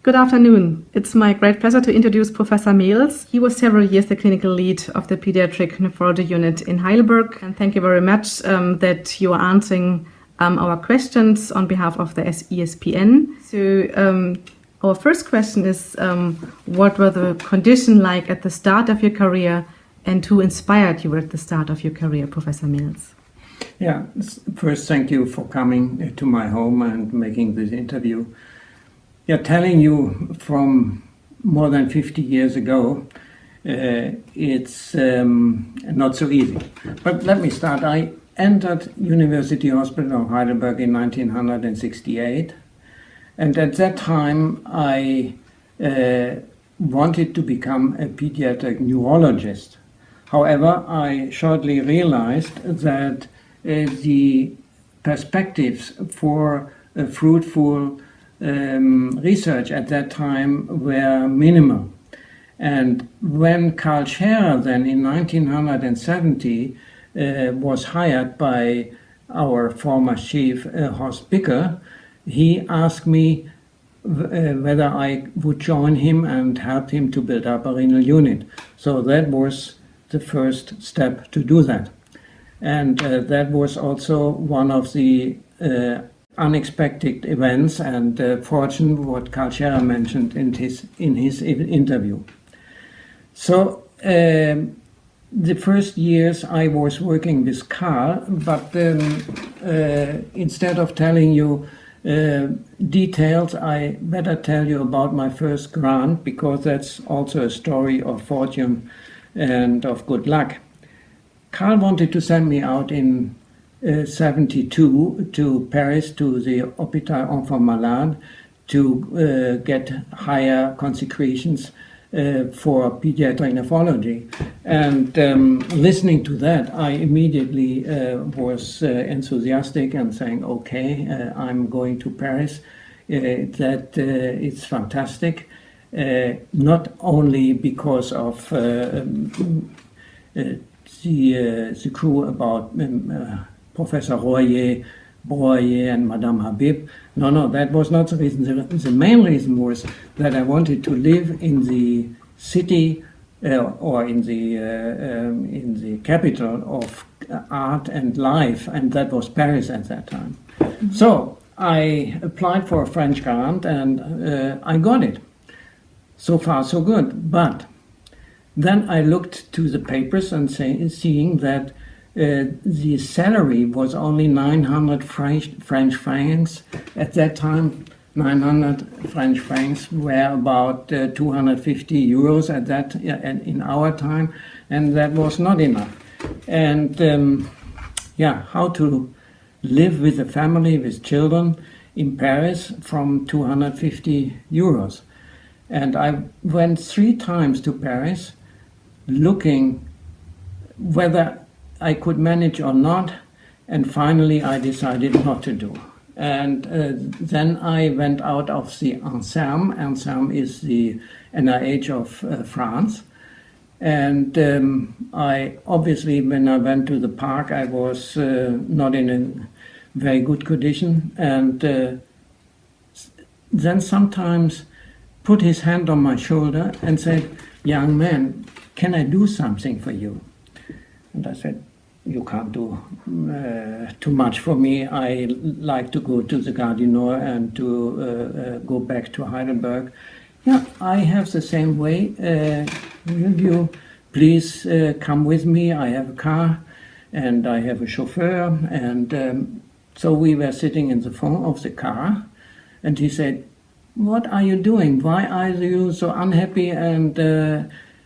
Good afternoon. It's my great pleasure to introduce Professor Mehls. He was several years the clinical lead of the Paediatric Nephrology unit in Heidelberg. And thank you very much that you are answering our questions on behalf of the ESPN. So our first question is, what were the conditions like at the start of your career, and who inspired you at the start of your career, Professor Mehls? Yeah, first thank you for coming to my home and making this interview. Yeah, telling you from more than 50 years ago, it's not so easy. But let me start. I entered University Hospital of Heidelberg in 1968, and at that time I wanted to become a pediatric neurologist. However, I shortly realized that the perspectives for a fruitful research at that time were minimal. And when Carl Schaefer then in 1970 was hired by our former chief Horst Bicker, he asked me whether I would join him and help him to build up a renal unit. So that was the first step to do that. And that was also one of the unexpected events and fortune, what Carl Schaefer mentioned in his interview. So the first years I was working with Carl, but instead of telling you details, I better tell you about my first grant, because that's also a story of fortune and of good luck. Carl wanted to send me out in 72 to Paris to the Hôpital Enfants Malades to get higher consecrations for pediatric nephrology. And listening to that, I immediately was enthusiastic and saying, okay, I'm going to Paris. That it's fantastic, not only because of the crew about Professor Royer, Boyer, and Madame Habib. No, that was not the reason. The main reason was that I wanted to live in the city or in the capital of art and life, and that was Paris at that time. Mm-hmm. So I applied for a French grant, and I got it. So far, so good. But then I looked to the papers and seeing that the salary was only 900 French francs. At that time, 900 French francs were about 250 euros at that in our time, and that was not enough. And how to live with a family with children in Paris from 250 euros. And I went 3 times to Paris, looking whether I could manage or not, and finally I decided not to do. And then I went out of the INSERM. INSERM is the NIH of France. And I obviously, when I went to the park, I was not in a very good condition. And then sometimes put his hand on my shoulder and said, "Young man, can I do something for you?" And I said, "You can't do too much for me. I like to go to the Gare du Nord and to go back to Heidelberg." "Yeah, I have the same way. Will you please come with me? I have a car and I have a chauffeur." And so we were sitting in the front of the car, and he said, "What are you doing? Why are you so unhappy?"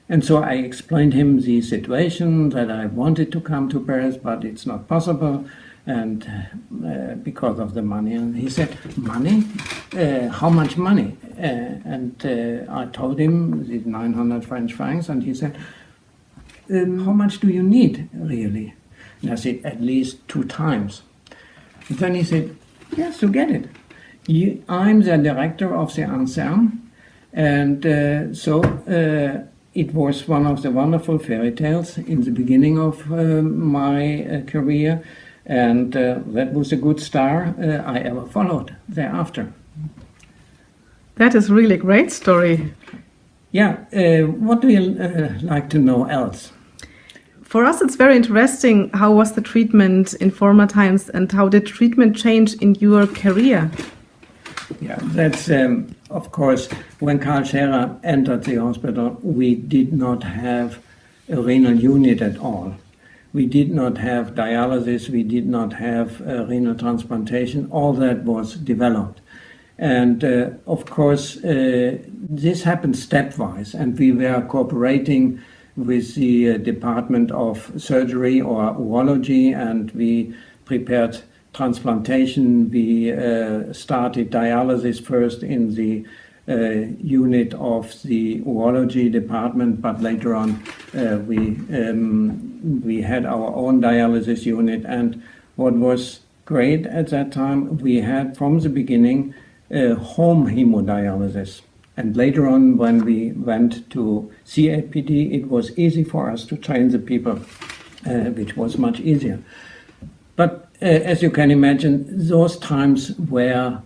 And so I explained him the situation, that I wanted to come to Paris, but it's not possible, and because of the money. And he said, "Money? How much money?" And I told him the 900 French francs, and he said, "How much do you need, really?" And I said, "At least 2 times. And then he said, "Yes, you get it. I'm the director of the INSERM," and it was one of the wonderful fairy tales in the beginning of my career, and that was a good star I ever followed thereafter. That is really a great story. Yeah, what do you like to know else? For us, it's very interesting. How was the treatment in former times, and how did treatment change in your career? Yeah, that's, of course, when Karl Schaefer entered the hospital, we did not have a renal unit at all. We did not have dialysis, we did not have renal transplantation. All that was developed. And of course, this happened stepwise, and we were cooperating with the Department of Surgery or Urology, and we prepared transplantation. We started dialysis first in the unit of the urology department, but later on we had our own dialysis unit. And what was great at that time, we had from the beginning home hemodialysis. And later on, when we went to CAPD, it was easy for us to train the people, which was much easier. But as you can imagine, those times were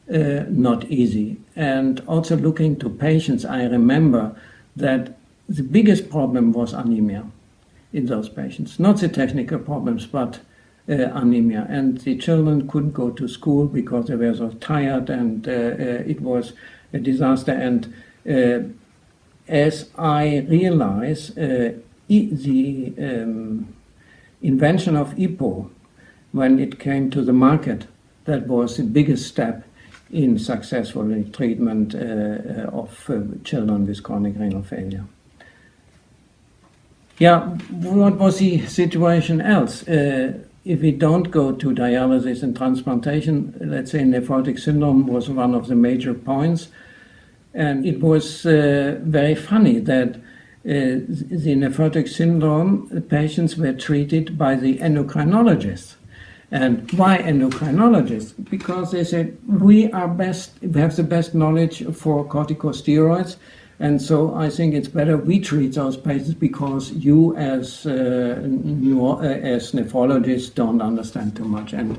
not easy. And also looking to patients, I remember that the biggest problem was anemia in those patients. Not the technical problems, but anemia. And the children couldn't go to school because they were so tired, and it was a disaster. And as I realized, the invention of EPO, when it came to the market, that was the biggest step in successful treatment of children with chronic renal failure. Yeah, what was the situation else? If we don't go to dialysis and transplantation, let's say nephrotic syndrome was one of the major points. And it was very funny that the nephrotic syndrome patients were treated by the endocrinologists. And why endocrinologists? Because they said, we have the best knowledge for corticosteroids, and so I think it's better we treat those patients because you as nephrologists don't understand too much. And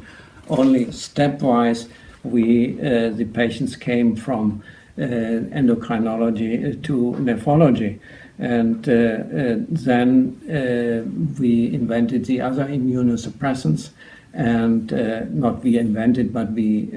only stepwise the patients came from endocrinology to nephrology. And then we invented the other immunosuppressants. And not we invented, but we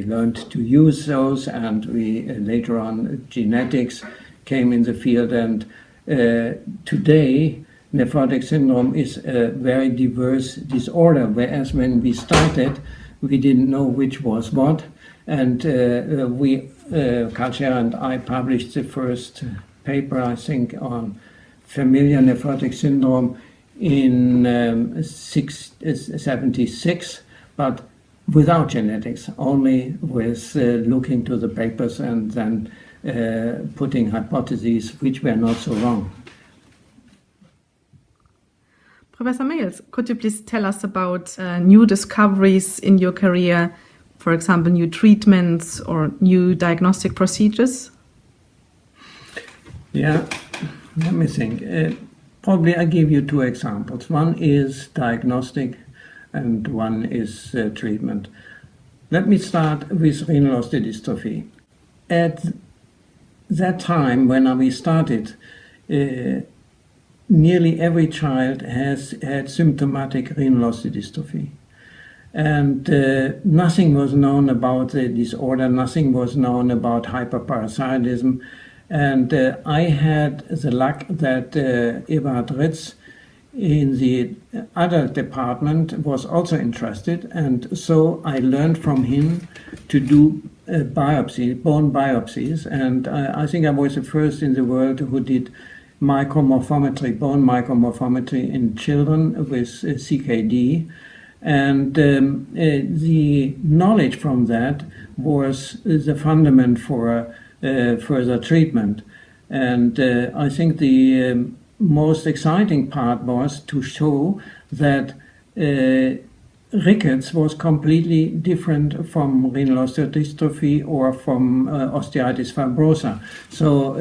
learned to use those, and we later on genetics came in the field. And today nephrotic syndrome is a very diverse disorder, whereas when we started we didn't know which was what. And Karl Schaefer and I published the first paper, I think, on familial nephrotic syndrome in 76, but without genetics, only with looking to the papers and then putting hypotheses which were not so wrong. Professor Mehls, could you please tell us about new discoveries in your career, for example, new treatments or new diagnostic procedures? Yeah, let me think. Probably I give you two examples. One is diagnostic and one is treatment. Let me start with renal osteodystrophy. At that time when we started, nearly every child had symptomatic renal osteodystrophy. And nothing was known about the disorder, nothing was known about hyperparathyroidism. And I had the luck that Eberhard Ritz in the adult department was also interested, and so I learned from him to do bone biopsies, and I think I was the first in the world who did micromorphometry, bone micromorphometry in children with CKD. And the knowledge from that was the fundament for further treatment. And I think the most exciting part was to show that rickets was completely different from renal osteodystrophy or from osteoitis fibrosa. So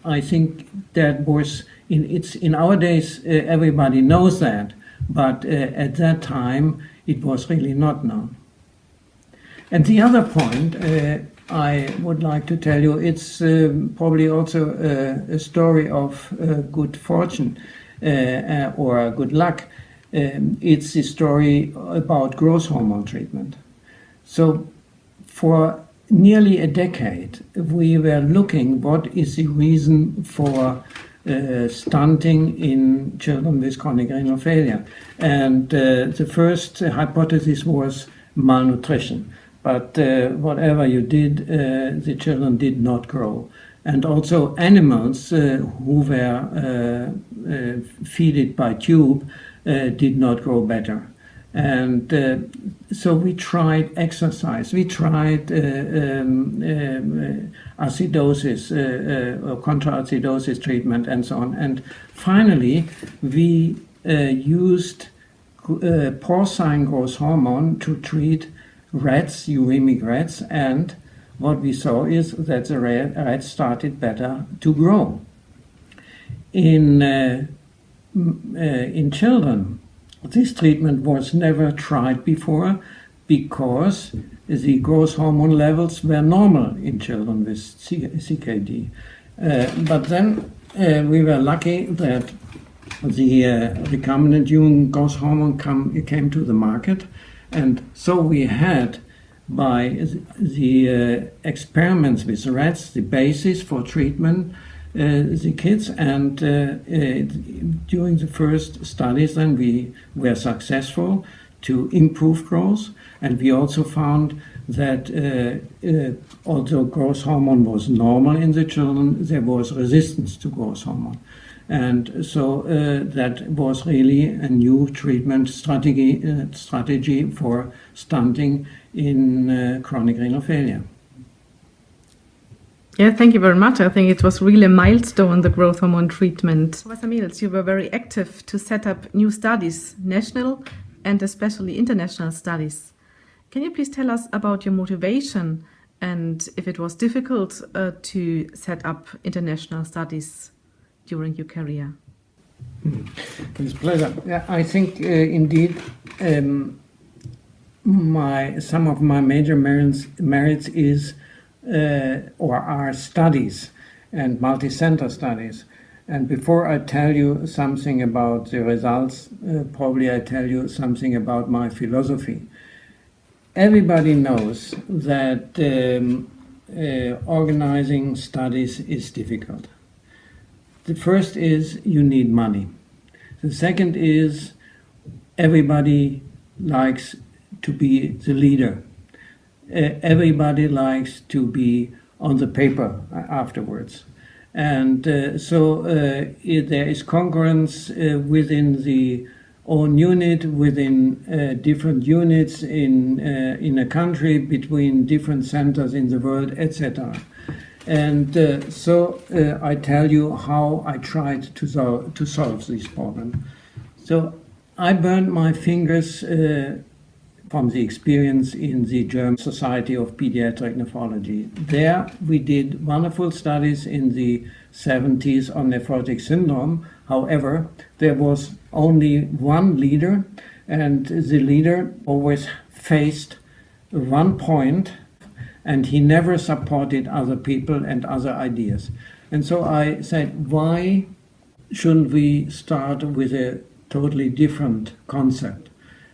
I think that was in our days everybody knows that, but at that time it was really not known. And the other point, I would like to tell you it's probably also a story of good fortune or good luck. It's a story about growth hormone treatment. So for nearly a decade, we were looking what is the reason for stunting in children with chronic renal failure. And the first hypothesis was malnutrition. But whatever you did, the children did not grow. And also animals who were fed by tube did not grow better. And so we tried exercise, we tried acidosis or contra-acidosis treatment and so on. And finally, we used porcine growth hormone to treat rats, uremic rats, and what we saw is that the rats started better to grow. In children, this treatment was never tried before because the growth hormone levels were normal in children with CKD. But then we were lucky that the recombinant human growth hormone came to the market, and so we had, by the experiments with rats, the basis for treatment the kids, and during the first studies then we were successful to improve growth, and we also found that although growth hormone was normal in the children, there was resistance to growth hormone. And so that was really a new treatment strategy for stunting in chronic renal failure. Yeah, thank you very much. I think it was really a milestone, the growth hormone treatment. Professor Mehls, you were very active to set up new studies, national and especially international studies. Can you please tell us about your motivation and if it was difficult to set up international studies during your career? It's a pleasure. Yeah, I think indeed some of my major merits is or are studies and multi-center studies. And before I tell you something about the results, probably I tell you something about my philosophy. Everybody knows that organizing studies is difficult. The first is you need money. The second is everybody likes to be the leader. Everybody likes to be on the paper afterwards. And so there is concurrence within the own unit, within different units in a country, between different centers in the world, etc. And so I tell you how I tried to solve this problem. So I burned my fingers from the experience in the German Society of Paediatric Nephrology. There we did wonderful studies in the 70s on nephrotic syndrome. However, there was only one leader, and the leader always faced one point, and he never supported other people and other ideas. And so I said, why shouldn't we start with a totally different concept?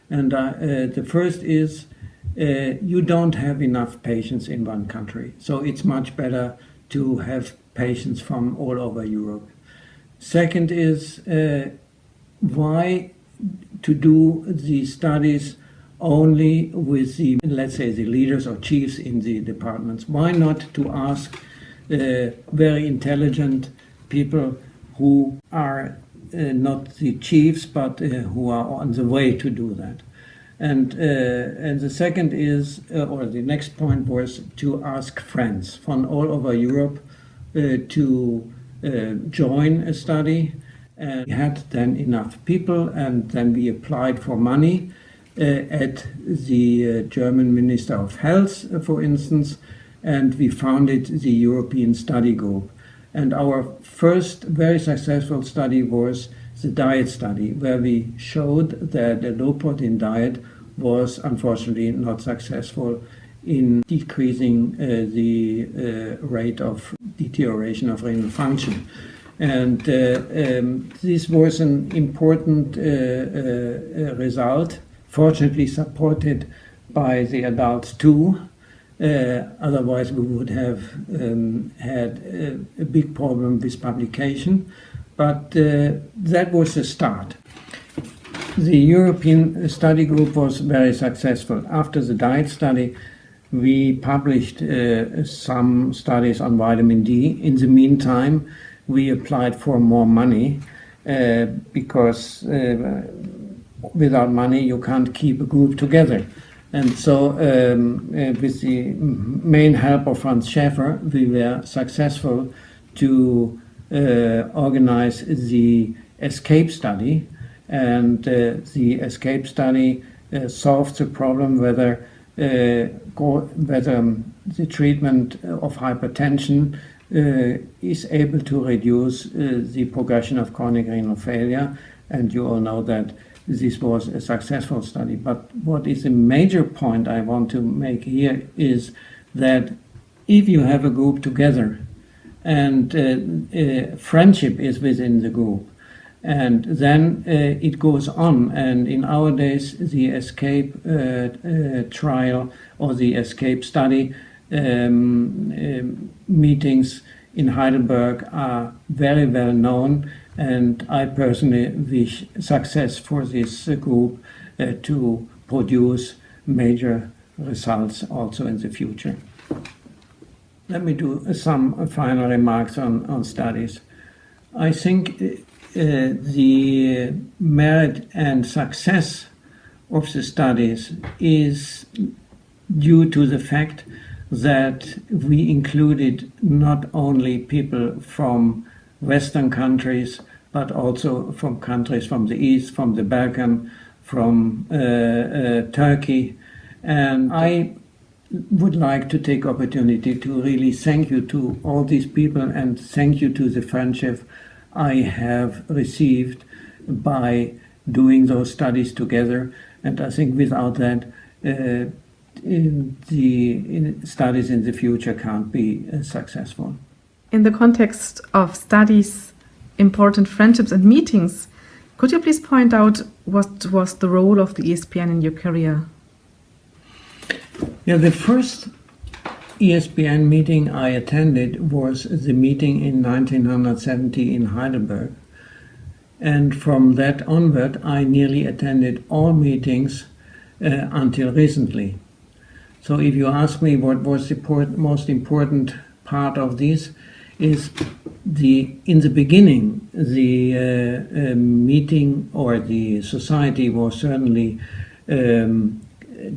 And the first is you don't have enough patients in one country, so it's much better to have patients from all over Europe. Second is why to do the studies only with the, let's say, the leaders or chiefs in the departments? Why not to ask very intelligent people who are not the chiefs, but who are on the way to do that? And the second is, or the next point was to ask friends from all over Europe to join a study. And we had then enough people, and then we applied for money at the German Minister of Health, for instance, and we founded the European Study Group. And our first very successful study was the diet study, where we showed that a low-protein diet was unfortunately not successful in decreasing the rate of deterioration of renal function. And this was an important result, fortunately supported by the adults too. Otherwise we would have had a big problem with publication. But that was a start. The European study group was very successful. After the diet study, we published some studies on vitamin D. In the meantime, we applied for more money because without money you can't keep a group together. And so with the main help of Franz Schaefer, we were successful to organize the ESCAPE study. And the ESCAPE study solved the problem whether the treatment of hypertension is able to reduce the progression of chronic renal failure. And you all know that this was a successful study. But what is a major point I want to make here is that if you have a group together and friendship is within the group, and then it goes on, and in our days the ESCAPE trial or the ESCAPE study meetings in Heidelberg are very well known, and I personally wish success for this group to produce major results also in the future. Let me do some final remarks on studies. I think the merit and success of the studies is due to the fact that we included not only people from Western countries, but also from countries from the East, from the Balkan, from Turkey. And I would like to take opportunity to really thank you to all these people and thank you to the friendship I have received by doing those studies together. And I think without that, the studies in the future can't be successful. In the context of studies, important friendships and meetings, could you please point out what was the role of the ESPN in your career? Yeah, the first ESPN meeting I attended was the meeting in 1970 in Heidelberg. And from that onward, I nearly attended all meetings until recently. So if you ask me what was the most important part of this, is in the beginning, the meeting or the society was certainly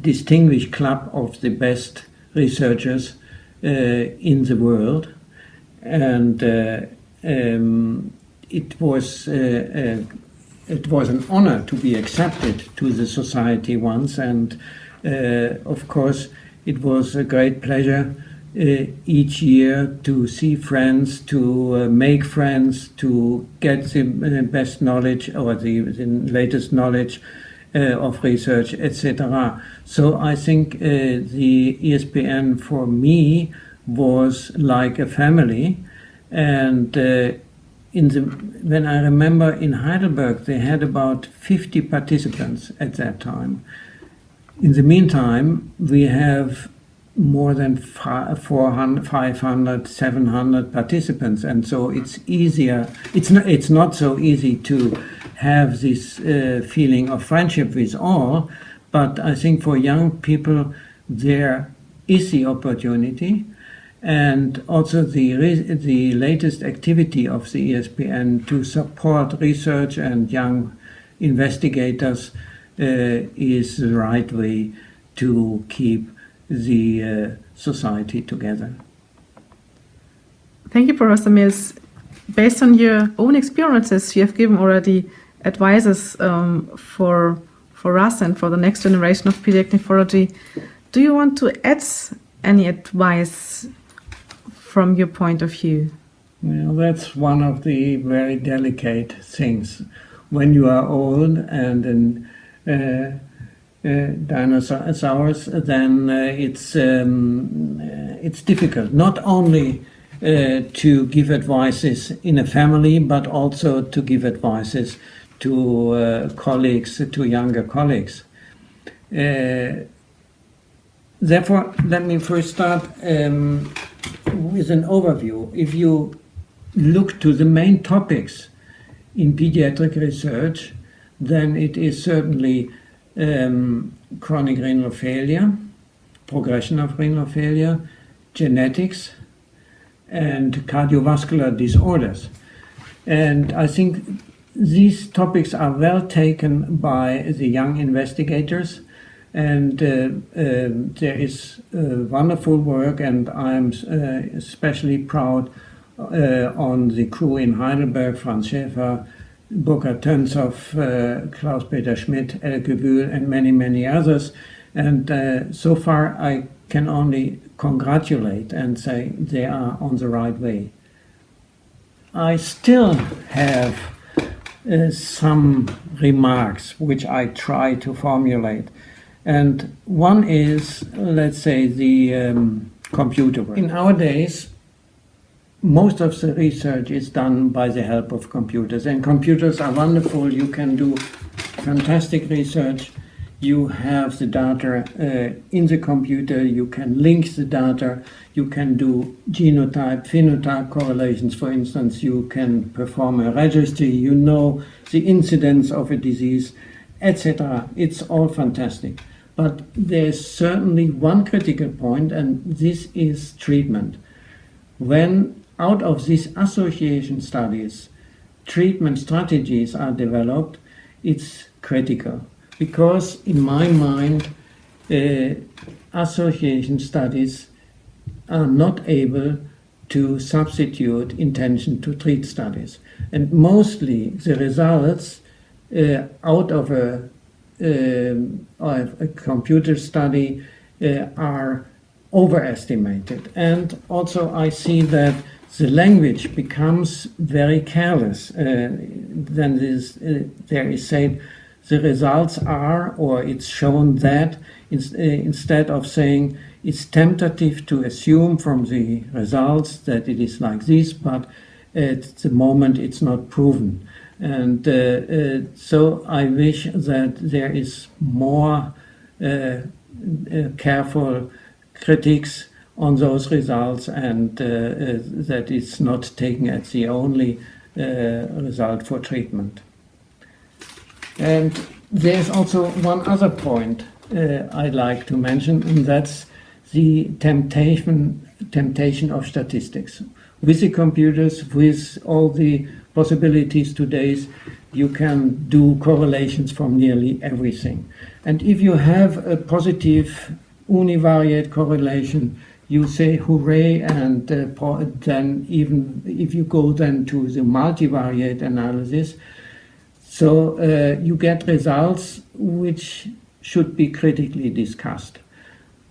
distinguished club of the best researchers in the world, and it was an honor to be accepted to the society once, and of course it was a great pleasure each year to see friends, to make friends, to get the best knowledge or the latest knowledge of research, etc. So I think the ESPN for me was like a family, and when I remember in Heidelberg they had about 50 participants at that time. In the meantime, we have more than 400, 500, 700 participants, and so it's easier. It's not so easy to have this feeling of friendship with all, but I think for young people there is the opportunity, and also the latest activity of the ESPN to support research and young investigators is the right way to keep the society together. Thank you, Professor Mehls. Based on your own experiences, you have given already advices for us and for the next generation of pediatric nephrology. Do you want to add any advice from your point of view? Well, that's one of the very delicate things. When you are old and dinosaurs, then it's difficult not only to give advices in a family, but also to give advices to colleagues, to younger colleagues. Therefore, let me first start with an overview. If you look to the main topics in pediatric research, then it is certainly chronic renal failure, progression of renal failure, genetics, and cardiovascular disorders. And I think these topics are well taken by the young investigators, and there is wonderful work, and I'm especially proud on the crew in Heidelberg, Franz, Schaefer, Burkhard Tönshoff, Klaus-Peter Schmidt, Elke Wühl, and many, many others. And so far I can only congratulate and say they are on the right way. I still have some remarks which I try to formulate. And one is, let's say, the computer work. In our days, most of the research is done by the help of computers, and computers are wonderful. You can do fantastic research. You have the data in the computer, you can link the data, you can do genotype, phenotype correlations. For instance, you can perform a registry, you know the incidence of a disease, etc. It's all fantastic. But there's certainly one critical point, and this is treatment. When out of these association studies, treatment strategies are developed, it's critical. Because in my mind, association studies are not able to substitute intention to treat studies. And mostly the results out of a computer study are overestimated. And also I see that the language becomes very careless. Then there is said, the results are, or it's shown that, instead of saying it's tentative to assume from the results that it is like this, but at the moment it's not proven. And so I wish that there is more careful critiques on those results, and that it's not taken as the only result for treatment. And there's also one other point I'd like to mention, and that's the temptation of statistics. With the computers, with all the possibilities today, you can do correlations from nearly everything. And if you have a positive univariate correlation, you say hooray, and then even if you go then to the multivariate analysis, so you get results which should be critically discussed.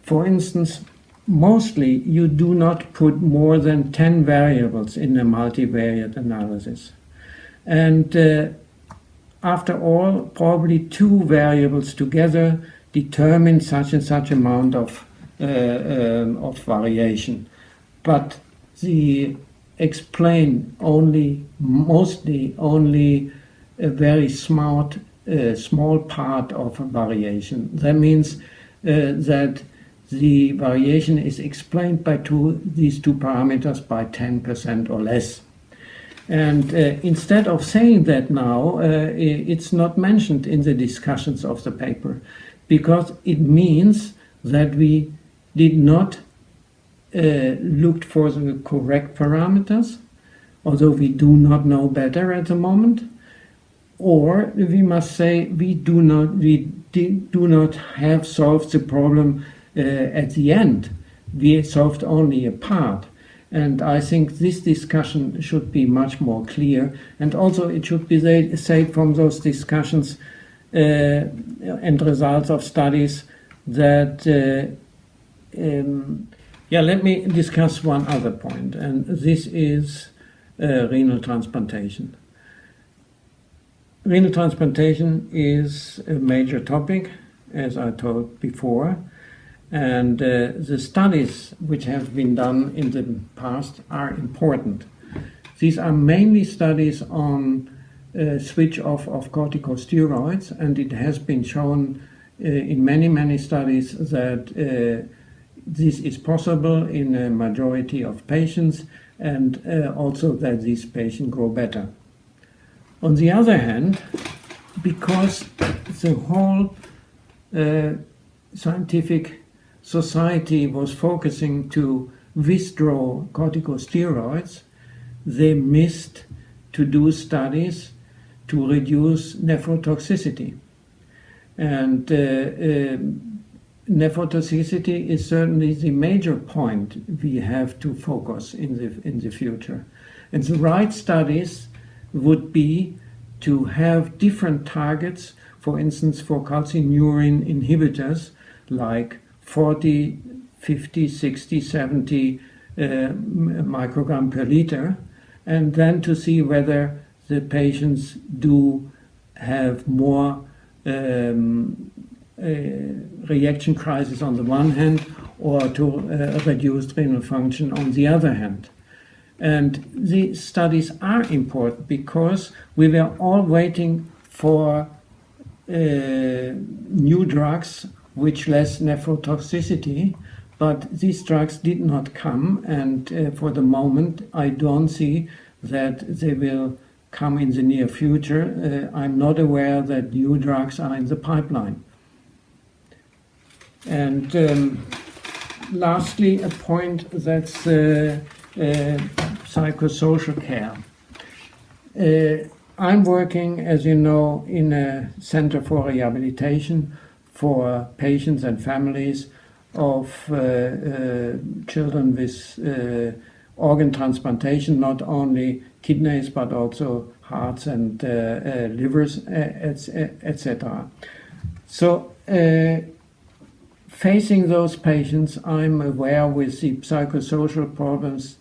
For instance, mostly you do not put more than 10 variables in a multivariate analysis. And after all, probably 2 variables together determine such and such amount of variation. But they explain mostly only a very small part of a variation. That means that the variation is explained by these two parameters by 10% or less. And instead of saying that now, it's not mentioned in the discussions of the paper, because it means that we did not look for the correct parameters, although we do not know better at the moment. Or we must say we do not have solved the problem at the end. We solved only a part. And I think this discussion should be much more clear. And also it should be said from those discussions and results of studies that, let me discuss one other point. And this is renal transplantation. Renal transplantation is a major topic. as I told before. And the studies which have been done in the past are important. These are mainly studies on switch off of corticosteroids, and it has been shown in many studies that this is possible in a majority of patients, and also that these patients grow better. On the other hand, because the whole scientific society was focusing to withdraw corticosteroids, they missed to do studies to reduce nephrotoxicity. And nephrotoxicity is certainly the major point we have to focus in the future. And the right studies would be to have different targets, for instance, for calcineurin inhibitors, like 40, 50, 60, 70 microgram per liter, and then to see whether the patients do have more reaction crisis on the one hand, or to reduce renal function on the other hand. And these studies are important because we were all waiting for new drugs which less nephrotoxicity, but these drugs did not come, and for the moment I don't see that they will come in the near future. I'm not aware that new drugs are in the pipeline. And lastly, a point that's psychosocial care. I'm working, as you know, in a center for rehabilitation for patients and families of children with organ transplantation, not only kidneys but also hearts and livers, etc. So facing those patients, I'm aware with the psychosocial problems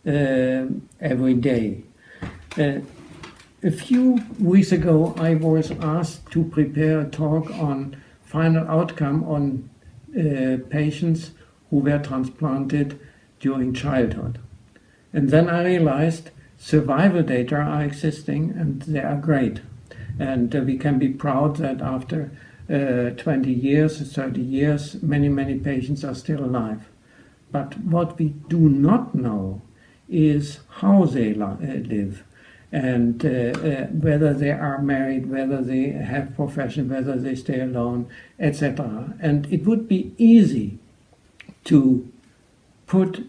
every day. A few weeks ago, I was asked to prepare a talk on final outcome on patients who were transplanted during childhood. And then I realized survival data are existing and they are great. And we can be proud that after 20 years, 30 years, many patients are still alive. But what we do not know is how they live, and whether they are married, whether they have profession, whether they stay alone, etc. And it would be easy to put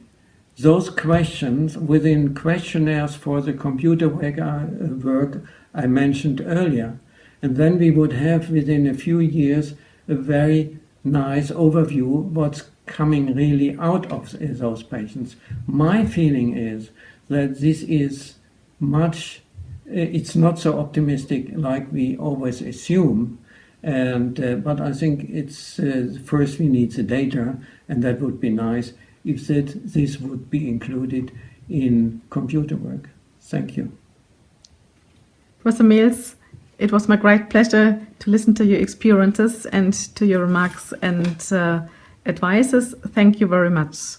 those questions within questionnaires for the computer work I mentioned earlier. And then we would have, within a few years, a very nice overview what's coming really out of those patients. My feeling is that this is it's not so optimistic like we always assume, but I think it's first we need the data, and that would be nice if this would be included in computer work. Thank you. Professor Mehls, it was my great pleasure to listen to your experiences and to your remarks and advices. Thank you very much.